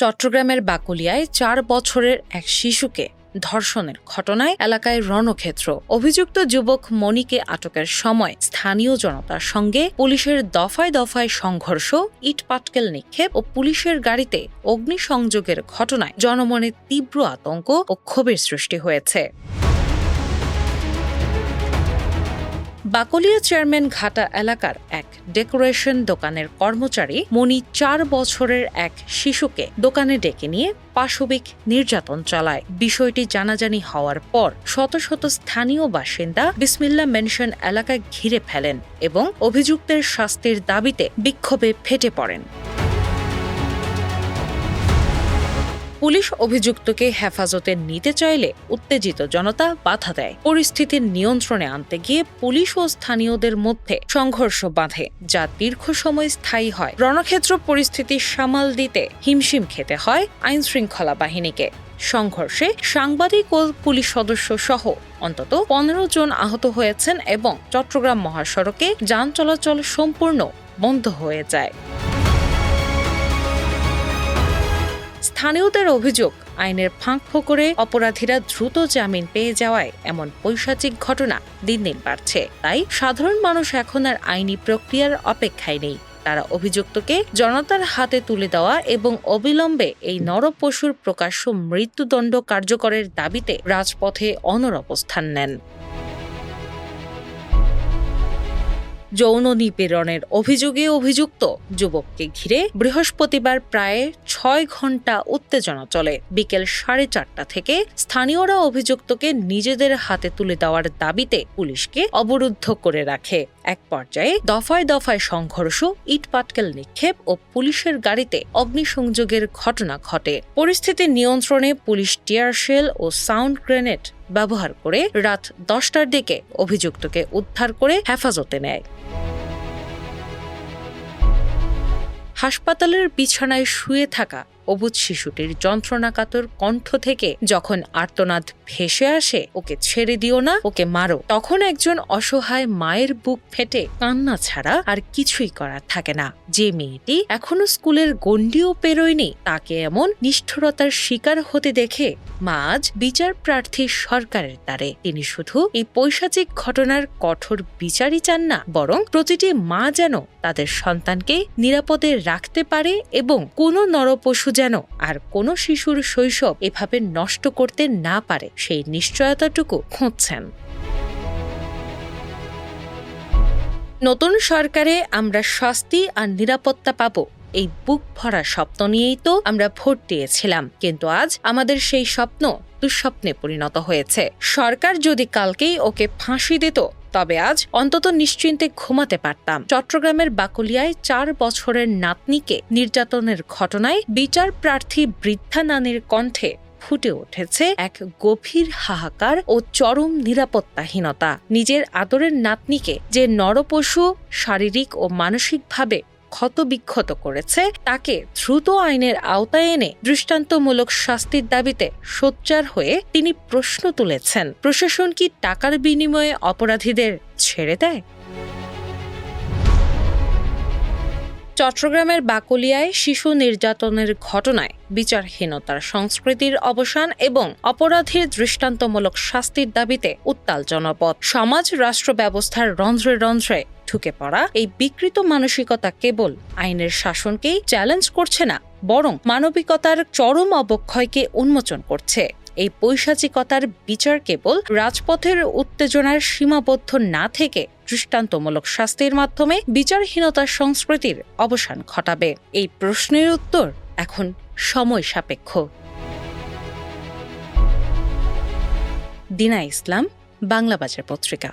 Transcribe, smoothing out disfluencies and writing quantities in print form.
চট্টগ্রামের বাকলিয়ায় ৪ বছরের এক শিশুকে ধর্ষণের ঘটনায় এলাকায় রণক্ষেত্র। অভিযুক্ত যুবক মনিকে আটকের সময় স্থানীয় জনতার সঙ্গে পুলিশের দফায় দফায় সংঘর্ষ, ইটপাটকেল নিক্ষেপ ও পুলিশের গাড়িতে অগ্নিসংযোগের ঘটনায় জনমনে তীব্র আতঙ্ক ও ক্ষোভের সৃষ্টি হয়েছে। বাকলিয়া চেয়ারম্যান ঘাটা এলাকার এক ডেকোরেশন দোকানের কর্মচারী মনি ৪ বছরের এক শিশুকে দোকানে ডেকে নিয়ে পাশবিক নির্যাতন চালায়। বিষয়টি জানাজানি হওয়ার পর শত শত স্থানীয় বাসিন্দা বিসমিল্লাহ মেনশন এলাকায় ঘিরে ফেলেন এবং অভিযুক্তের শাস্তির দাবিতে বিক্ষোভে ফেটে পড়েন। পুলিশ অভিযুক্তকে হেফাজতে নিতে চাইলে উত্তেজিত জনতা বাধা দেয়। পরিস্থিতির নিয়ন্ত্রণে আনতে গিয়ে পুলিশ ও স্থানীয়দের মধ্যে সংঘর্ষ বাধে, যা দীর্ঘ সময় স্থায়ী হয়। রণক্ষেত্র পরিস্থিতি সামাল দিতে হিমশিম খেতে হয় আইনশৃঙ্খলা বাহিনীকে। সংঘর্ষে সাংবাদিক ও পুলিশ সদস্য সহ অন্তত ১৫ জন আহত হয়েছেন এবং চট্টগ্রাম মহাসড়কে যান চলাচল সম্পূর্ণ বন্ধ হয়ে যায়। স্থানীয়দের অভিযোগ, আইনের ফাঁক ফোকরে অপরাধীরা দ্রুত জামিন পেয়ে যাওয়ায় এমন পৈশাচিক ঘটনা দিন দিন বাড়ছে। তাই সাধারণ মানুষ এখন আর আইনি প্রক্রিয়ার অপেক্ষায় নেই। তারা অভিযুক্তকে জনতার হাতে তুলে দেওয়া এবং অবিলম্বে এই নরপশুর প্রকাশ্য মৃত্যুদণ্ড কার্যকরের দাবিতে রাজপথে অনড় অবস্থান নেন। যৌন নিপীড়নের অভিযোগে অভিযুক্ত যুবককে ঘিরে বৃহস্পতিবার প্রায় ৬ ঘণ্টা উত্তেজনা চলে। বিকেল ৪:৩০ থেকে স্থানীয়রা অভিযুক্তকে নিজেদের হাতে তুলে দেওয়ার দাবিতে পুলিশকে অবরুদ্ধ করে রাখে। এক পর্যায়ে দফায় দফায় সংঘর্ষ, ইটপাটকেল নিক্ষেপ ও পুলিশের গাড়িতে অগ্নিসংযোগের ঘটনা ঘটে। পরিস্থিতি নিয়ন্ত্রণে পুলিশ টিয়ার শেল ও সাউন্ড গ্রেনেড ব্যবহার করে রাত ১০টার দিকে অভিযুক্তকে উদ্ধার করে হেফাজতে নেয়। হাসপাতালের বিছানায় শুয়ে থাকা অবুঝ শিশুটির যন্ত্রণাকাতর কণ্ঠ থেকে যখন আর্তনাদ ভেসে আসে, ওকে ছেড়ে দিও না, ওকে মারো, তখন একজন অসহায় মায়ের বুক ফেটে কান্না ছাড়া আর কিছুই করার থাকে না। যে মেয়েটি এখনো স্কুলের গণ্ডিও পেরোয়নি, তাকে এমন নিষ্ঠুরতার শিকার হতে দেখে মা আজ বিচার প্রার্থী সরকারের দ্বারে। তিনি শুধু এই পৈশাচিক ঘটনার কঠোর বিচারই চান না, বরং প্রতিটি মা যেন তাদের সন্তানকে নিরাপদে রাখতে পারে এবং কোনো নরপশু যেন আর কোনো শিশুর শৈশব এভাবে নষ্ট করতে না পারে, সেই নিশ্চয়তাটুকু খুঁজছেন। নতুন সরকারে আমরা শাস্তি আর নিরাপত্তা পাবো, এই বুক ভরা স্বপ্ন নিয়েই তো আমরা ভোট দিয়েছিলাম, কিন্তু আজ আমাদের সেই স্বপ্ন দুঃস্বপ্নে পরিণত হয়েছে। সরকার যদি কালকেই ওকে ফাঁসি দিত, তবে আজ অন্তত নিশ্চিন্তে ঘুমাতে পারতাম। চট্টগ্রামের বাকলিয়ায় ৪ বছরের নাতনিকে নির্যাতনের ঘটনায় বিচার প্রার্থী বৃদ্ধা নানির কণ্ঠে ফুটে উঠেছে এক গভীর হাহাকার ও চরম নিরাপত্তাহীনতা। নিজের আদরের নাতনিকে যে নরপশু শারীরিক ও মানসিকভাবে ক্ষতবিক্ষত করেছে, তাকে দ্রুত আইনের আওতায় এনে দৃষ্টান্তমূলক শাস্তির দাবিতে সোচ্চার হয়ে তিনি প্রশ্ন তুলেছেন, প্রশাসন কি টাকার বিনিময়ে অপরাধীদের ছেড়ে দেয়? চট্টগ্রামের বাকলিয়ায় শিশু নির্যাতনের ঘটনায় বিচারহীনতার সংস্কৃতির অবসান এবং অপরাধীর দৃষ্টান্তমূলক শাস্তির দাবিতে উত্তাল জনপদ। সমাজ রাষ্ট্র ব্যবস্থার রন্ধ্রে রন্ধ্রে ঢুকে পড়া এই বিকৃত মানসিকতা কেবল আইনের শাসনকেই চ্যালেঞ্জ করছে না, বরং মানবিকতার চরম অবক্ষয়কে উন্মোচন করছে। এই পৈশাচিকতার বিচার কেবল রাজপথের উত্তেজনার সীমাবদ্ধ না থেকে দৃষ্টান্তমূলক শাস্তির মাধ্যমে বিচারহীনতার সংস্কৃতির অবসান ঘটাবে। এই প্রশ্নের উত্তর এখন সময় সাপেক্ষ। দিনা ইসলাম, বাংলা বাজার পত্রিকা।